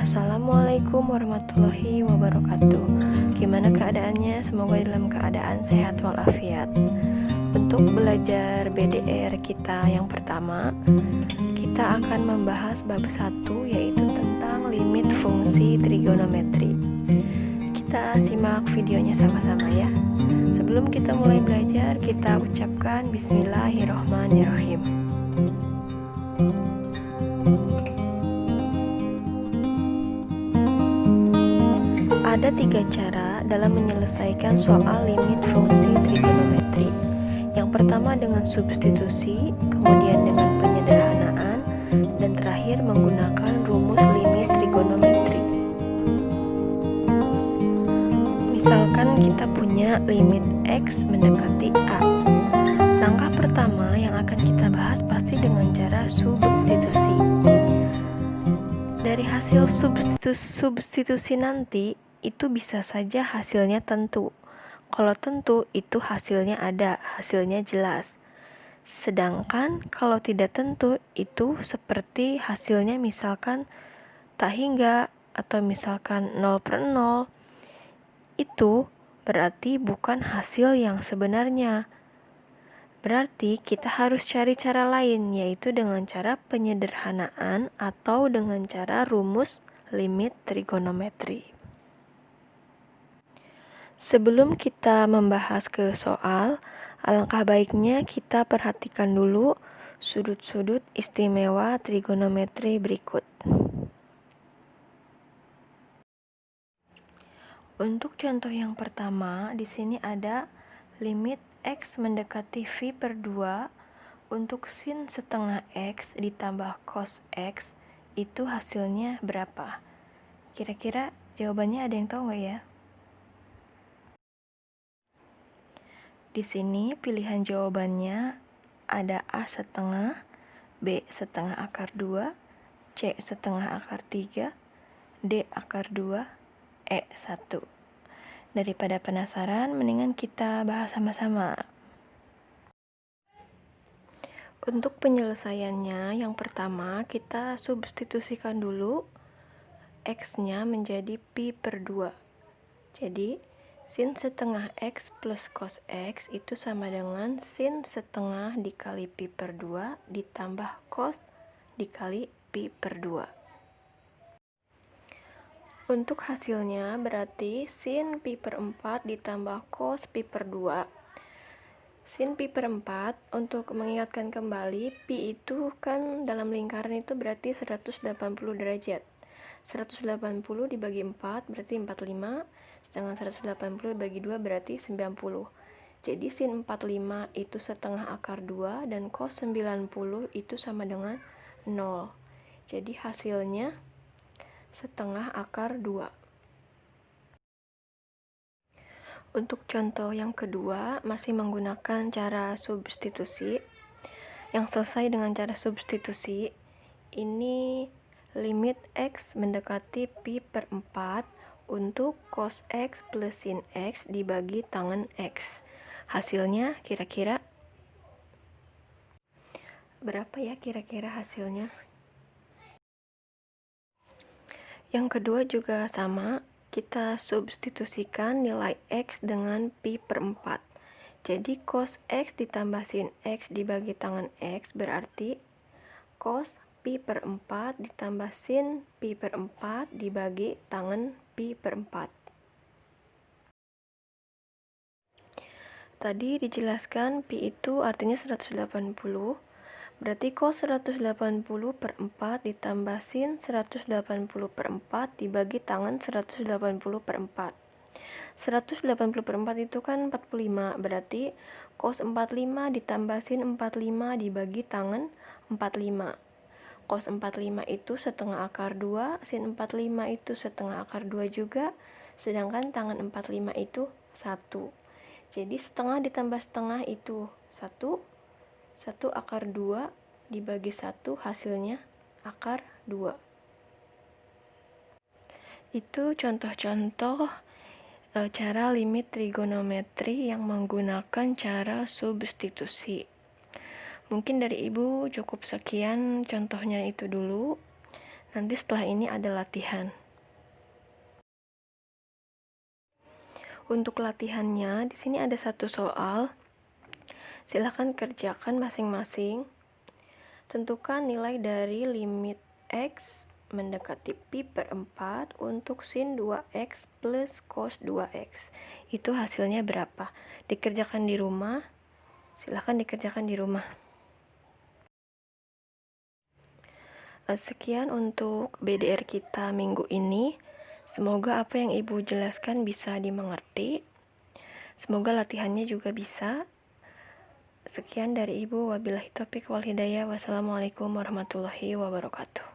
Assalamualaikum warahmatullahi wabarakatuh. Gimana keadaannya? Semoga dalam keadaan sehat walafiat. Untuk belajar BDR kita yang pertama, kita akan membahas bab 1, yaitu tentang limit fungsi trigonometri. Kita simak videonya sama-sama ya. Sebelum kita mulai belajar, kita ucapkan Bismillahirrohmanirrohim. Ada 3 cara dalam menyelesaikan soal limit fungsi trigonometri. Yang pertama dengan substitusi, kemudian dengan penyederhanaan, dan terakhir menggunakan rumus limit trigonometri. Misalkan kita punya limit X mendekati A. Langkah pertama yang akan kita bahas pasti dengan cara substitusi. Dari hasil substitusi nanti, itu bisa saja hasilnya tentu. Kalau tentu, itu hasilnya ada, hasilnya jelas. Sedangkan kalau tidak tentu, itu seperti hasilnya misalkan tak hingga atau misalkan 0/0. Itu berarti bukan hasil yang sebenarnya. Berarti kita harus cari cara lain, yaitu dengan cara penyederhanaan atau dengan cara rumus limit trigonometri. Sebelum kita membahas ke soal, alangkah baiknya kita perhatikan dulu sudut-sudut istimewa trigonometri berikut. Untuk contoh yang pertama, di sini ada limit X mendekati V/2 untuk sin setengah X ditambah cos X, itu hasilnya berapa? Kira-kira jawabannya ada yang tahu nggak ya? Di sini pilihan jawabannya ada A setengah, B setengah akar 2, C setengah akar 3, D akar 2, E 1. Daripada penasaran, mendingan kita bahas sama-sama. Untuk penyelesaiannya, yang pertama kita substitusikan dulu X-nya menjadi pi/2. Jadi sin setengah X plus cos X itu sama dengan sin setengah dikali pi/2 ditambah cos dikali pi/2. Untuk hasilnya berarti sin pi/4 ditambah cos pi/2. Sin pi/4, untuk mengingatkan kembali, pi itu kan dalam lingkaran itu berarti 180 derajat. 180 dibagi 4 berarti 45, sedangkan 180 dibagi 2 berarti 90. Jadi sin 45 itu setengah akar 2 dan cos 90 itu sama dengan 0. Jadi hasilnya setengah akar 2. Untuk contoh yang kedua masih menggunakan cara substitusi. Yang selesai dengan cara substitusi, ini limit X mendekati pi/4 untuk cos X plus sin X dibagi tangen X. Hasilnya kira-kira berapa ya kira-kira hasilnya? Yang kedua juga sama, kita substitusikan nilai X dengan pi/4. Jadi cos X ditambah sin X dibagi tangen X berarti cos pi/4 ditambah sin pi/4 dibagi tangen pi/4. Tadi dijelaskan pi itu artinya 180, berarti cos 180/4 ditambah sin 180/4 dibagi tangen 180/4. 180/4 itu kan 45, berarti cos 45 ditambah sin 45 dibagi tangen 45. Cos 45 itu setengah akar 2, sin 45 itu setengah akar 2 juga, sedangkan tangen 45 itu 1. Jadi setengah ditambah setengah itu 1, 1 akar 2 dibagi 1 hasilnya akar 2. Itu contoh-contoh cara limit trigonometri yang menggunakan cara substitusi. Mungkin dari Ibu cukup sekian contohnya itu dulu. Nanti setelah ini ada latihan. Untuk latihannya, di sini ada satu soal. Silakan kerjakan masing-masing. Tentukan nilai dari limit X mendekati pi per 4 untuk sin 2X plus cos 2X. Itu hasilnya berapa? Dikerjakan di rumah. Silakan dikerjakan di rumah. Sekian untuk BDR kita minggu ini. Semoga apa yang Ibu jelaskan bisa dimengerti. Semoga latihannya juga bisa. Sekian dari Ibu. Wabillahi taufiq wal hidayah. Wassalamualaikum warahmatullahi wabarakatuh.